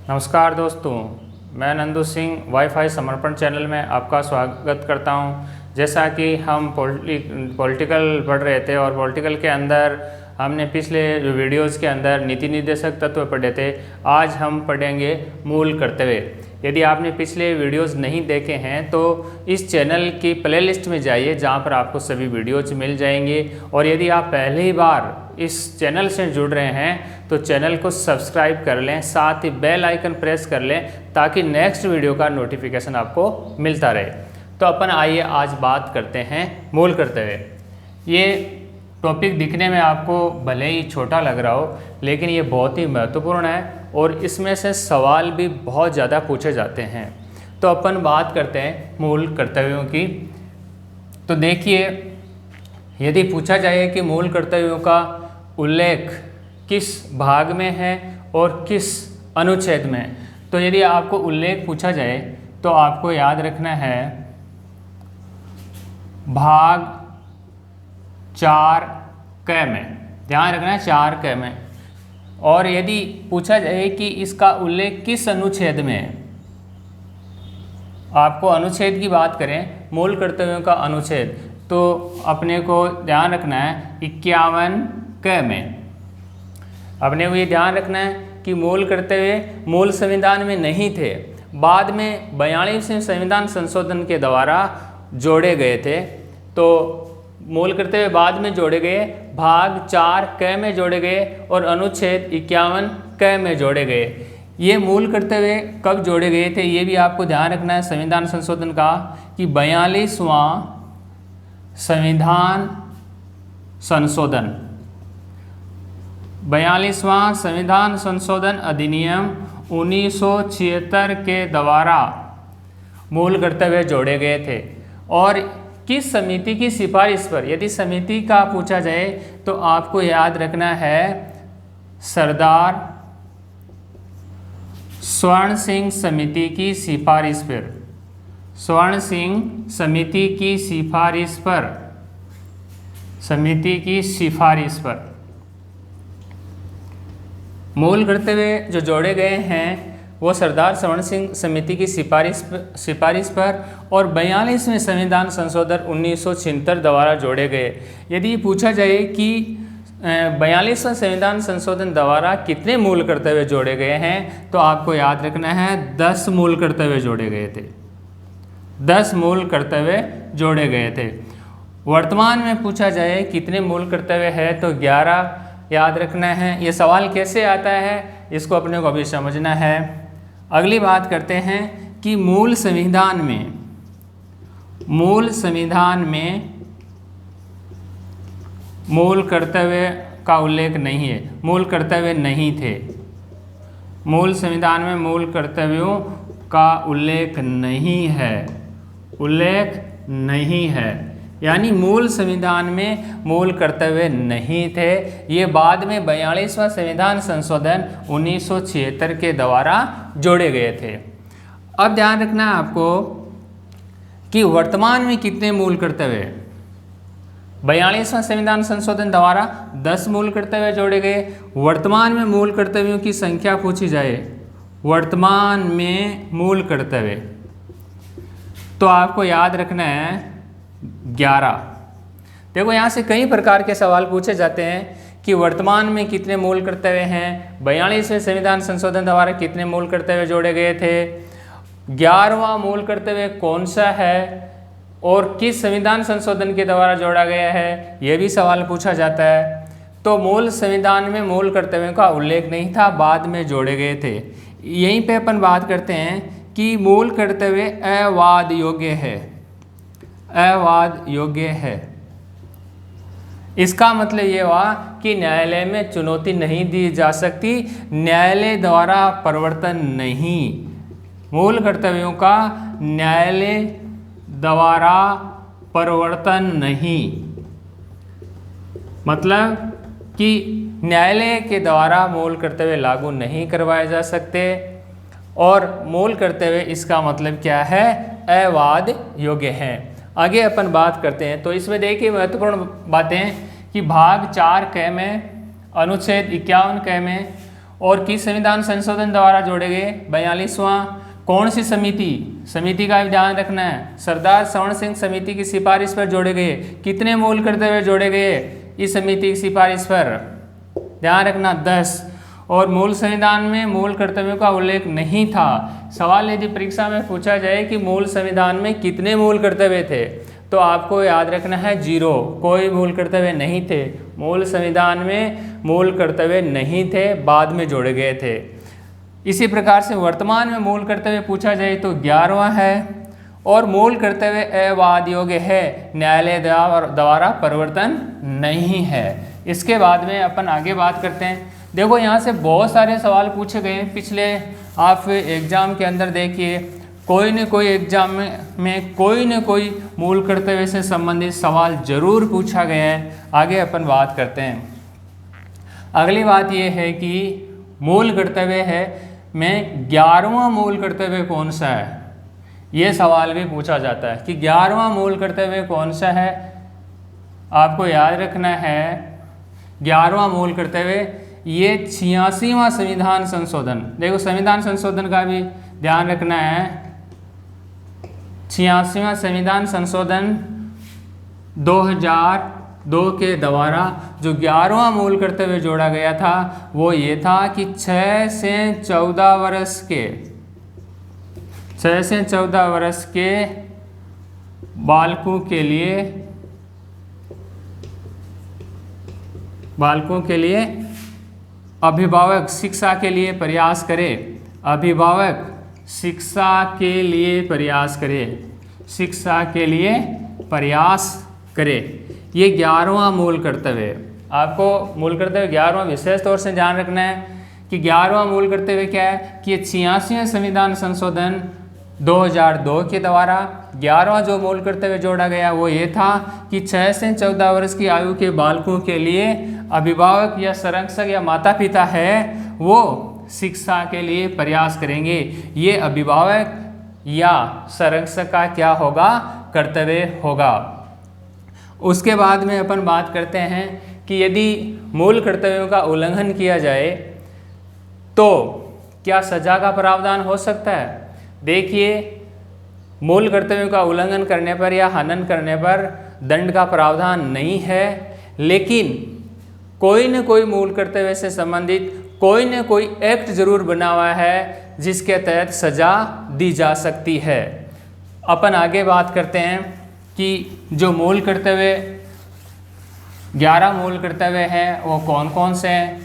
नमस्कार दोस्तों, मैं नंदू सिंह वाईफाई समर्पण चैनल में आपका स्वागत करता हूं। जैसा कि हम पॉलिटिकल पढ़ रहे थे और पॉलिटिकल के अंदर हमने पिछले जो वीडियोज़ के अंदर नीति निर्देशक तत्व पढ़े थे, आज हम पढ़ेंगे मूल कर्तव्य। यदि आपने पिछले वीडियोज़ नहीं देखे हैं तो इस चैनल की प्लेलिस्ट में जाइए, जहां पर आपको सभी वीडियोज़ मिल जाएंगे। और यदि आप पहली बार इस चैनल से जुड़ रहे हैं तो चैनल को सब्सक्राइब कर लें, साथ ही बेल आइकन प्रेस कर लें ताकि नेक्स्ट वीडियो का नोटिफिकेशन आपको मिलता रहे। तो अपन आइए आज बात करते हैं मूल कर्तव्य। ये टॉपिक दिखने में आपको भले ही छोटा लग रहा हो, लेकिन ये बहुत ही महत्वपूर्ण है और इसमें से सवाल भी बहुत ज़्यादा पूछे जाते हैं। तो अपन बात करते हैं मूल कर्तव्यों की। तो देखिए, यदि पूछा जाए कि मूल कर्तव्यों का उल्लेख किस भाग में है और किस अनुच्छेद में, तो यदि आपको उल्लेख पूछा जाए तो आपको याद रखना है भाग 4 में, ध्यान रखना है 4 में। और यदि पूछा जाए कि इसका उल्लेख किस अनुच्छेद में है, आपको अनुच्छेद की बात करें, मूल कर्तव्यों का अनुच्छेद, तो अपने को ध्यान रखना है 51 में। अपने को ये ध्यान रखना है कि मूल कर्तव्य मूल संविधान में नहीं थे, बाद में 42वें संविधान संशोधन के द्वारा जोड़े गए थे। तो मूल कर्तव्य बाद में जोड़े गए, भाग 4 में जोड़े गए और अनुच्छेद 51 में जोड़े गए। ये मूल कर्तव्य कब जोड़े गए थे, ये भी आपको ध्यान रखना है संविधान संशोधन का, कि 42वां संविधान संशोधन, 42वां संविधान संशोधन अधिनियम 1976 के द्वारा मूल कर्तव्य जोड़े गए थे। और किस समिति की सिफारिश पर, यदि समिति का पूछा जाए तो आपको याद रखना है सरदार स्वर्ण सिंह समिति की सिफारिश पर, स्वर्ण सिंह समिति की सिफारिश पर, समिति की सिफारिश पर मूल कर्तव्य जो जोड़े गए हैं वो सरदार स्वर्ण सिंह समिति की सिफारिश पर और 42वें संविधान संशोधन 1976 द्वारा जोड़े गए। यदि पूछा जाए कि 42वां संविधान संशोधन द्वारा कितने मूल कर्तव्य जोड़े गए हैं, तो आपको याद रखना है 10 मूल कर्तव्य जोड़े गए थे, 10 मूल कर्तव्य जोड़े गए थे। वर्तमान में पूछा जाए कितने मूल कर्तव्य है, तो 11 याद रखना है। ये सवाल कैसे आता है, इसको अपने को अभी समझना है। अगली बात करते हैं कि मूल संविधान में मूल कर्तव्य का उल्लेख नहीं है, मूल कर्तव्य नहीं थे। मूल संविधान में मूल कर्तव्यों का उल्लेख नहीं है, उल्लेख नहीं है, यानी मूल संविधान में मूल कर्तव्य नहीं थे। ये बाद में 42वां संविधान संशोधन 1976 के द्वारा जोड़े गए थे। अब ध्यान रखना है आपको कि वर्तमान में कितने मूल कर्तव्य, 42वां संविधान संशोधन द्वारा 10 मूल कर्तव्य जोड़े गए। वर्तमान में मूल कर्तव्यों की संख्या पूछी जाए, वर्तमान में मूल कर्तव्य, तो आपको याद रखना है 11। देखो, यहाँ से कई प्रकार के सवाल पूछे जाते हैं कि वर्तमान में कितने मूल कर्तव्य हैं, 42वें संविधान संशोधन द्वारा कितने मूल कर्तव्य जोड़े गए थे, 11वां मूल कर्तव्य कौन सा है और किस संविधान संशोधन के द्वारा जोड़ा गया है, यह भी सवाल पूछा जाता है। तो मूल संविधान में मूल कर्तव्यों का उल्लेख नहीं था, बाद में जोड़े गए थे। यहीं पे अपन बात करते हैं कि मूल कर्तव्य अवाद योग्य है, अवाद योग्य है। इसका मतलब ये हुआ कि न्यायालय में चुनौती नहीं दी जा सकती, न्यायालय द्वारा परिवर्तन नहीं, मूल कर्तव्यों का न्यायालय द्वारा परिवर्तन नहीं, मतलब कि न्यायालय के द्वारा मूल कर्तव्य लागू नहीं करवाए जा सकते। और मूल कर्तव्य इसका मतलब क्या है, अवाद योग्य है। आगे अपन बात करते हैं। तो इसमें देखिए महत्वपूर्ण बातें कि भाग 4 में, अनुच्छेद 51 में और किस संविधान संशोधन द्वारा जोड़े गए? 42वां। कौन सी समिति? समिति का भी ध्यान रखना है। सरदार सवर्ण सिंह समिति की सिफारिश पर जोड़े गए। कितने मूल कर्तव्य जोड़े गए इस समिति की सिफारिश पर? ध्यान रखना 10। और मूल संविधान में मूल कर्तव्यों का उल्लेख नहीं था। सवाल यदि परीक्षा में पूछा जाए कि मूल संविधान में कितने मूल कर्तव्य थे, तो आपको याद रखना है 0। कोई मूल कर्तव्य नहीं थे। मूल संविधान में मूल कर्तव्य नहीं थे, बाद में जोड़े गए थे। इसी प्रकार से वर्तमान में मूल कर्तव्य पूछा जाए तो 11वां है। और मूल कर्तव्य अवाद योग्य है, न्यायालय द्वारा परिवर्तन नहीं है। इसके बाद में अपन आगे बात करते हैं। देखो यहाँ से बहुत सारे सवाल पूछे गए हैं पिछले आप एग्जाम के अंदर। देखिए कोई न कोई एग्जाम में कोई न कोई मूल कर्तव्य से संबंधित सवाल जरूर पूछा गया है। आगे अपन बात करते हैं। अगली बात ये है कि मूल कर्तव्य है में 11वां मूल कर्तव्य कौन सा है? ये सवाल भी पूछा जाता है कि 11वां मूल कर्तव्य कौन सा है। आपको याद रखना है 11वां मूल कर्तव्य ये 86वां संविधान संशोधन। देखो संविधान संशोधन का भी ध्यान रखना है। 86वां संविधान संशोधन 2002 के द्वारा जो 11वां मूल कर्तव्य जोड़ा गया था वो ये था कि 6 से 14 वर्ष के बालकों के लिए अभिभावक शिक्षा के लिए प्रयास करे। अभिभावक शिक्षा के लिए प्रयास करे। शिक्षा के लिए प्रयास करे। ये 11वां मूल कर्तव्य है। आपको मूल कर्तव्य 11वां विशेष तौर से ध्यान रखना है कि 11वां मूल कर्तव्य क्या है कि 86वें संविधान संशोधन 2002 के द्वारा 11वां जो मूल कर्तव्य जोड़ा गया वो ये था कि 6 से 14 वर्ष की आयु के बालकों के लिए अभिभावक या संरक्षक या माता पिता है वो शिक्षा के लिए प्रयास करेंगे। ये अभिभावक या संरक्षक का क्या होगा? कर्तव्य होगा। उसके बाद में अपन बात करते हैं कि यदि मूल कर्तव्यों का उल्लंघन किया जाए तो क्या सजा का प्रावधान हो सकता है? देखिए मूल कर्तव्यों का उल्लंघन करने पर या हनन करने पर दंड का प्रावधान नहीं है, लेकिन कोई न कोई मूल कर्तव्य से संबंधित कोई न कोई एक्ट जरूर बना हुआ है जिसके तहत सजा दी जा सकती है। अपन आगे बात करते हैं कि जो मूल कर्तव्य 11 मूल कर्तव्य हैं वो कौन कौन से हैं।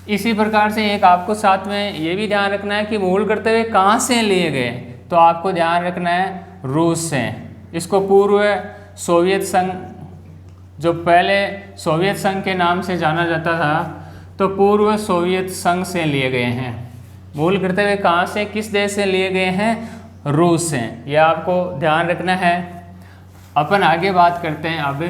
इसी प्रकार से एक आपको साथ में ये भी ध्यान रखना है कि मूल कर्तव्य कहाँ से लिए गए, तो आपको ध्यान रखना है रूस से। इसको पूर्व सोवियत संघ, जो पहले सोवियत संघ के नाम से जाना जाता था, तो पूर्व सोवियत संघ से लिए गए हैं। मूल कर्तव्य कहाँ से, किस देश से लिए गए हैं? रूस से। यह आपको ध्यान रखना है। अपन आगे बात करते हैं अब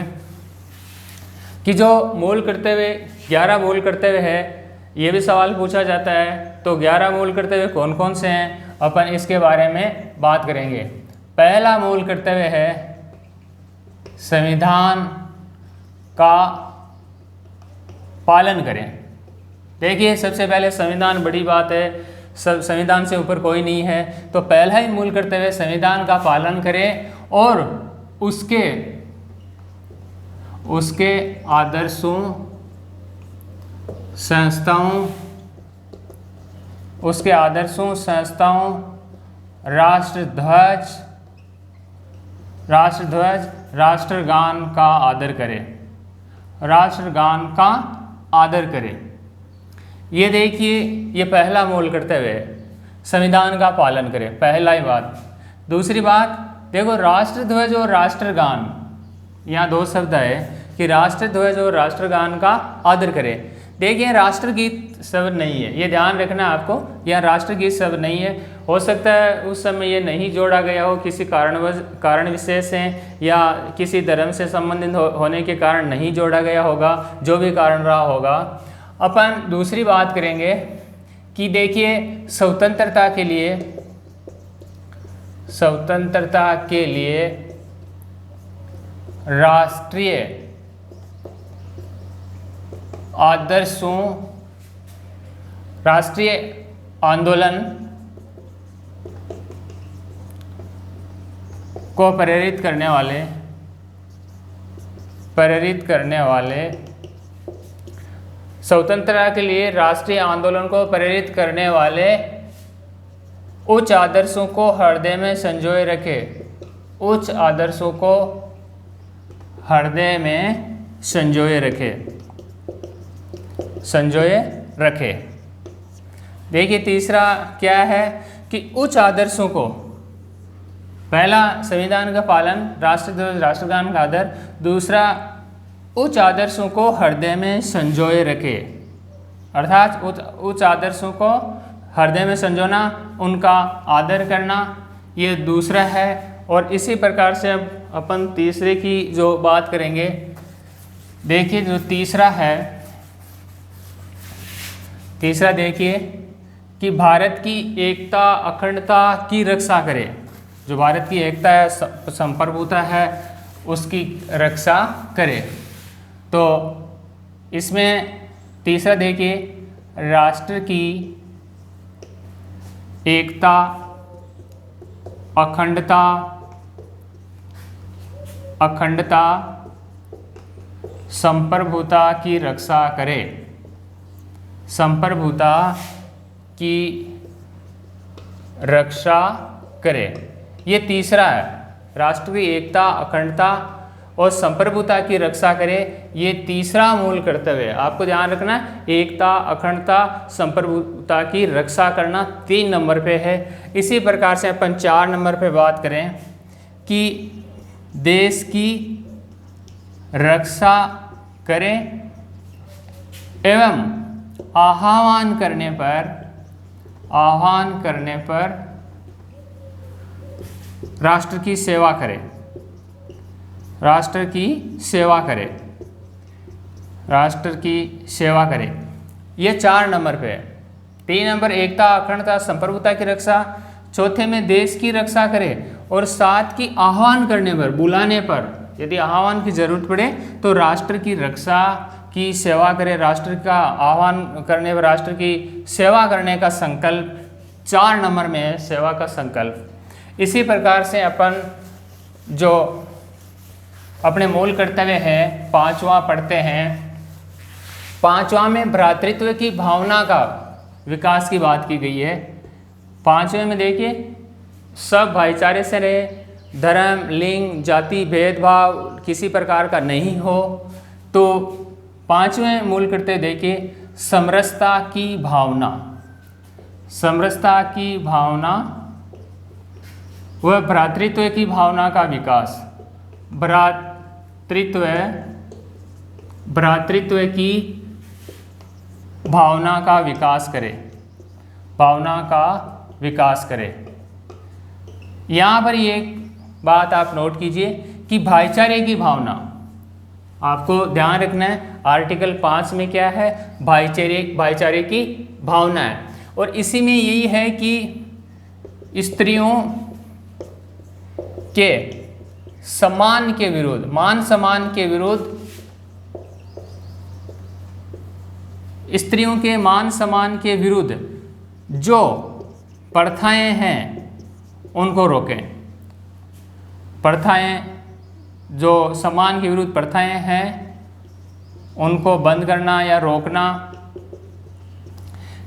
कि जो मूल कर्तव्य 11 मूल कर्तव्य है, ये भी सवाल पूछा जाता है। तो 11 मूल कर्तव्य कौन कौन से हैं, अपन इसके बारे में बात करेंगे। पहला मूल कर्तव्य है संविधान का पालन करें। देखिए सबसे पहले संविधान बड़ी बात है, संविधान से ऊपर कोई नहीं है। तो पहला ही मूल कर्तव्य संविधान का पालन करें और उसके आदर्शों, संस्थाओं, राष्ट्रगान का आदर करें। ये देखिए ये पहला मूल कर्तव्य है, संविधान का पालन करें, पहला ही बात। दूसरी बात देखो राष्ट्रध्वज और राष्ट्रगान, यहाँ 2 शब्द है कि राष्ट्रध्वज और राष्ट्रगान का आदर करें। देखिए राष्ट्रगीत शब्द नहीं है, ये ध्यान रखना है आपको, यहाँ राष्ट्रगीत शब्द नहीं है। हो सकता है उस समय ये नहीं जोड़ा गया हो, किसी कारण विशेष से या किसी धर्म से संबंधित होने के कारण नहीं जोड़ा गया होगा, जो भी कारण रहा होगा। अपन दूसरी बात करेंगे कि देखिए स्वतंत्रता के लिए राष्ट्रीय राष्ट्रीय आंदोलन को प्रेरित करने वाले स्वतंत्रता के लिए राष्ट्रीय आंदोलन को प्रेरित करने वाले उच्च आदर्शों को हृदय में संजोए रखे। उच्च आदर्शों को हृदय में संजोए रखे। देखिए तीसरा क्या है कि उच्च आदर्शों को, पहला संविधान का पालन, राष्ट्रध्वज राष्ट्रगान का आदर, दूसरा उच्च आदर्शों को हृदय में संजोए रखे, अर्थात उच्च आदर्शों को हृदय में संजोना, उनका आदर करना, ये दूसरा है। और इसी प्रकार से अब अपन तीसरे की जो बात करेंगे, देखिए जो तीसरा है, तीसरा देखिए कि भारत की एकता अखंडता की रक्षा करे। जो भारत की एकता है, संप्रभुता है, उसकी रक्षा करे। तो इसमें तीसरा देखिए, राष्ट्र की एकता अखंडता संप्रभुता की रक्षा करे। संप्रभुता की रक्षा करे, ये तीसरा है। राष्ट्र की एकता अखंडता और संप्रभुता की रक्षा करे, ये तीसरा मूल कर्तव्य है। आपको ध्यान रखना है, एकता अखंडता संप्रभुता की रक्षा करना 3 नंबर पे है। इसी प्रकार से अपन 4 नंबर पे बात करें कि देश की रक्षा करें एवं आह्वान करने पर राष्ट्र की सेवा करे। राष्ट्र की सेवा करे, ये 4 नंबर पे है। 3 नंबर एकता अखंडता संप्रभुता की रक्षा, चौथे में देश की रक्षा करे, और 7 की आह्वान करने पर, बुलाने पर, यदि आह्वान की जरूरत पड़े तो राष्ट्र की रक्षा की सेवा करे। राष्ट्र का आह्वान करने पर राष्ट्र की सेवा करने का संकल्प 4 नंबर में है, सेवा का संकल्प। इसी प्रकार से अपन जो अपने मूल कर्तव्य है 5वां पढ़ते हैं। 5वां में भ्रातृत्व की भावना का विकास की बात की गई है। 5वें में देखिए, सब भाईचारे से रहे, धर्म लिंग जाति भेदभाव किसी प्रकार का नहीं हो। तो 5वें मूल कर्तव्य देखिए, समरसता की भावना वह भ्रातृत्व की भावना का विकास, भ्रातृत्व की भावना का विकास करे। यहाँ पर ये बात आप नोट कीजिए कि भाईचारे की भावना, आपको ध्यान रखना है, आर्टिकल 5 में क्या है, भाईचारे की भावना है। और इसी में यही है कि स्त्रियों के सम्मान के विरुद्ध, मान सम्मान के विरुद्ध, स्त्रियों के मान सम्मान के विरुद्ध जो प्रथाएं हैं उनको रोकें। प्रथाएं, जो सम्मान के विरुद्ध प्रथाएं हैं उनको बंद करना या रोकना,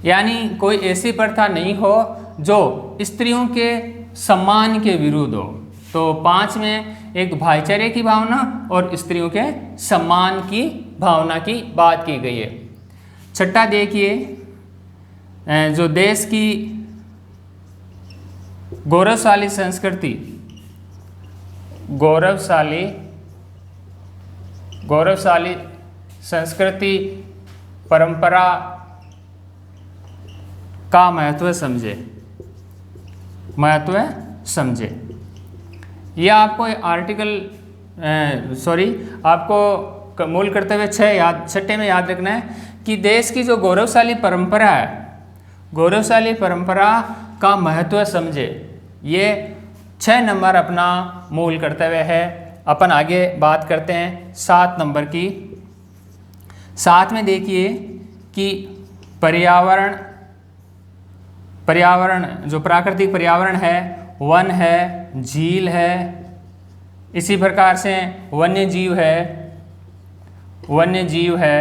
यानी कोई ऐसी प्रथा नहीं हो जो स्त्रियों के सम्मान के विरुद्ध हो। तो 5 में एक भाईचारे की भावना और स्त्रियों के सम्मान की भावना की बात की गई है। छठा देखिए, जो देश की गौरवशाली संस्कृति परंपरा का महत्व समझे। यह आपको आपको मूल कर्तव्य 6 में याद रखना है कि देश की जो गौरवशाली परंपरा है, गौरवशाली परंपरा का महत्व समझे। ये 6 नंबर अपना मूल कर्तव्य है। अपन आगे बात करते हैं 7 नंबर की। 7 में देखिए कि पर्यावरण पर्यावरण, जो प्राकृतिक पर्यावरण है, वन है, झील है, इसी प्रकार से वन्य जीव है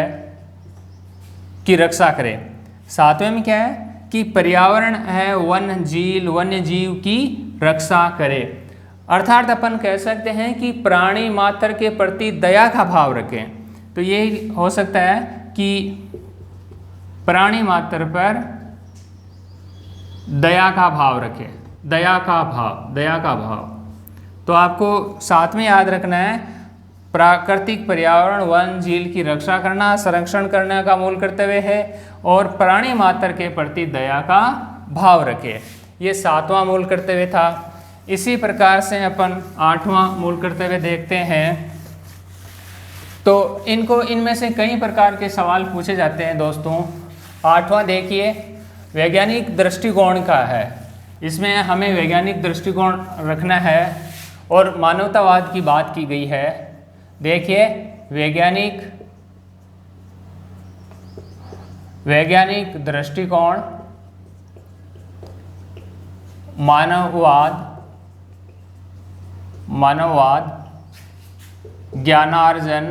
की रक्षा करे। सातवें में क्या है कि पर्यावरण है, वन, झील, वन्य जीव की रक्षा करे। अर्थात अपन कह सकते हैं कि प्राणी मात्र के प्रति दया का भाव रखें। तो ये हो सकता है कि प्राणी मात्र पर दया का भाव रखें, दया का भाव। तो आपको साथ में याद रखना है, प्राकृतिक पर्यावरण, वन, झील की रक्षा करना, संरक्षण करने का मूल कर्तव्य है और प्राणी मात्र के प्रति दया का भाव रखे। ये 7वां मूल कर्तव्य था। इसी प्रकार से अपन 8वां मूल कर्तव्य देखते हैं। तो इनमें से कई प्रकार के सवाल पूछे जाते हैं दोस्तों। 8वां देखिए, वैज्ञानिक दृष्टिकोण का है। इसमें हमें वैज्ञानिक दृष्टिकोण रखना है और मानवतावाद की बात की गई है। देखिए, वैज्ञानिक दृष्टिकोण, मानववाद, ज्ञानार्जन,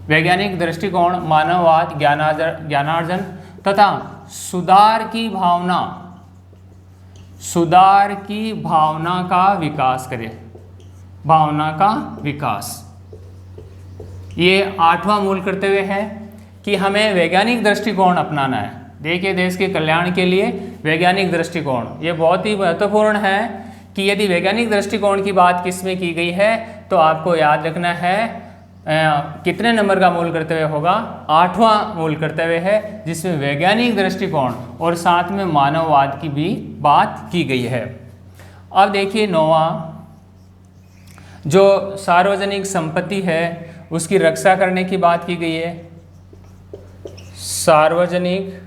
वैज्ञानिक दृष्टिकोण, मानववाद, ज्ञानार्जन तथा सुधार की भावना का विकास करे, भावना का विकास। ये 8वां मूल कर्तव्य है कि हमें वैज्ञानिक दृष्टिकोण अपनाना है। देखिए, देश के कल्याण के लिए वैज्ञानिक दृष्टिकोण ये बहुत ही महत्वपूर्ण है कि यदि वैज्ञानिक दृष्टिकोण की बात किसमें की गई है तो आपको याद रखना है कितने नंबर का मूल कर्तव्य होगा, 8वां मूल कर्तव्य है, जिसमें वैज्ञानिक दृष्टिकोण और साथ में मानववाद की भी बात की गई है। अब देखिए 9वां, जो सार्वजनिक संपत्ति है उसकी रक्षा करने की बात की गई है। सार्वजनिक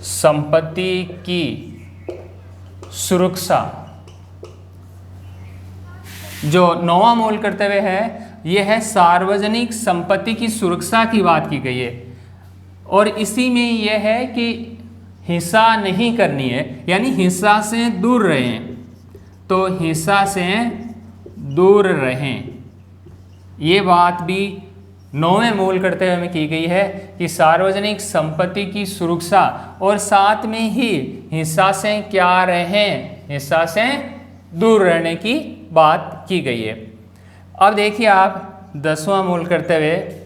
संपत्ति की सुरक्षा, जो 9वां मूल कर्तव्य है यह है सार्वजनिक संपत्ति की सुरक्षा की बात की गई है। और इसी में यह है कि हिंसा नहीं करनी है, यानी हिंसा से दूर रहें। तो हिंसा से दूर रहें, ये बात भी 9वें मूल कर्तव्य में की गई है कि सार्वजनिक संपत्ति की सुरक्षा और साथ में ही हिंसा से क्या रहें, हिंसा से दूर रहने की बात की गई है। अब देखिए आप 10वां मूल कर्तव्य।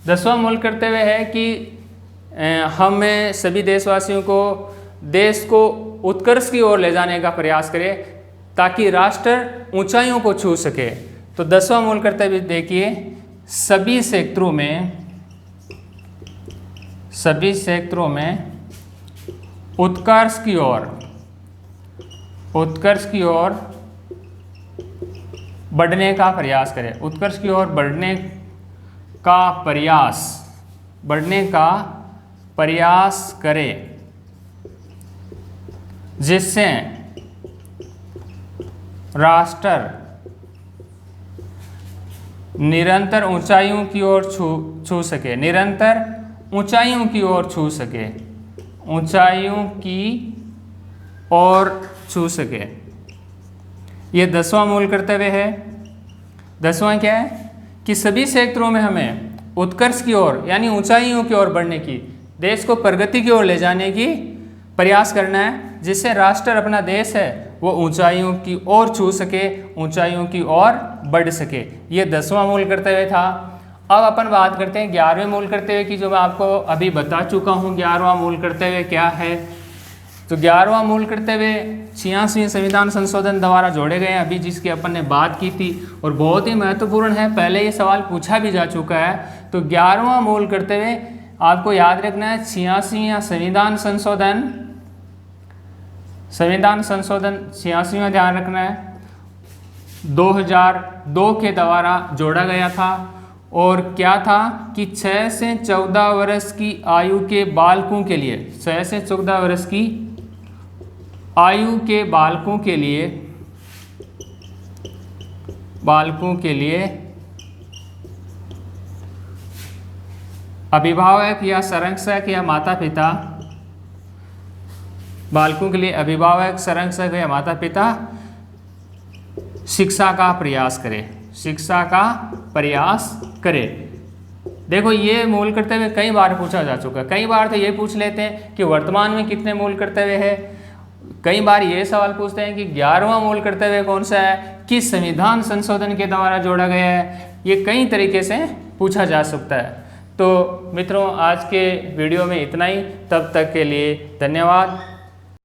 10वां मूल कर्तव्य है कि हमें सभी देशवासियों को देश को उत्कर्ष की ओर ले जाने का प्रयास करें ताकि राष्ट्र ऊंचाइयों को छू सके। तो 10वां मूल कर्तव्य देखिए, सभी क्षेत्रों में उत्कर्ष की ओर बढ़ने का प्रयास करें। उत्कर्ष की ओर बढ़ने का प्रयास करें, जिससे राष्ट्र निरंतर ऊंचाइयों की ओर छू सके, निरंतर ऊंचाइयों की ओर छू सके, ऊंचाइयों की ओर छू सके। ये 10वां मूल कर्तव्य है। 10वां क्या है कि सभी क्षेत्रों में हमें उत्कर्ष की ओर यानी ऊंचाइयों की ओर बढ़ने की, देश को प्रगति की ओर ले जाने की प्रयास करना है, जिससे राष्ट्र अपना देश है वो ऊंचाइयों की ओर छू सके, ऊंचाइयों की ओर बढ़ सके। ये 10वां मूल कर्तव्य था। अब अपन बात करते हैं 11वें मूल कर्तव्य की, जो मैं आपको अभी बता चुका हूँ 11वां मूल कर्तव्य क्या है। तो 11वां मूल कर्तव्य 86वें संविधान संशोधन द्वारा जोड़े गए हैं, अभी जिसकी अपन ने बात की थी और बहुत ही महत्वपूर्ण है, पहले ये सवाल पूछा भी जा चुका है। तो 11वां मूल कर्तव्य आपको याद रखना है 86वां संविधान संशोधन 86वां ध्यान रखना है, 2002 के द्वारा जोड़ा गया था। और क्या था कि 6 से 14 वर्ष की आयु के बालकों के लिए, 6 से 14 वर्ष की आयु के बालकों के लिए अभिभावक या संरक्षक या माता पिता बालकों के लिए अभिभावक, संरक्षक या माता पिता शिक्षा का प्रयास करें, शिक्षा का प्रयास करें। देखो ये मूल कर्तव्य कई बार पूछा जा चुका है। कई बार तो ये पूछ लेते हैं कि वर्तमान में कितने मूल कर्तव्य है। कई बार ये सवाल पूछते हैं कि 11वां मूल कर्तव्य कौन सा है, किस संविधान संशोधन के द्वारा जोड़ा गया है। ये कई तरीके से पूछा जा सकता है। तो मित्रों आज के वीडियो में इतना ही, तब तक के लिए धन्यवाद।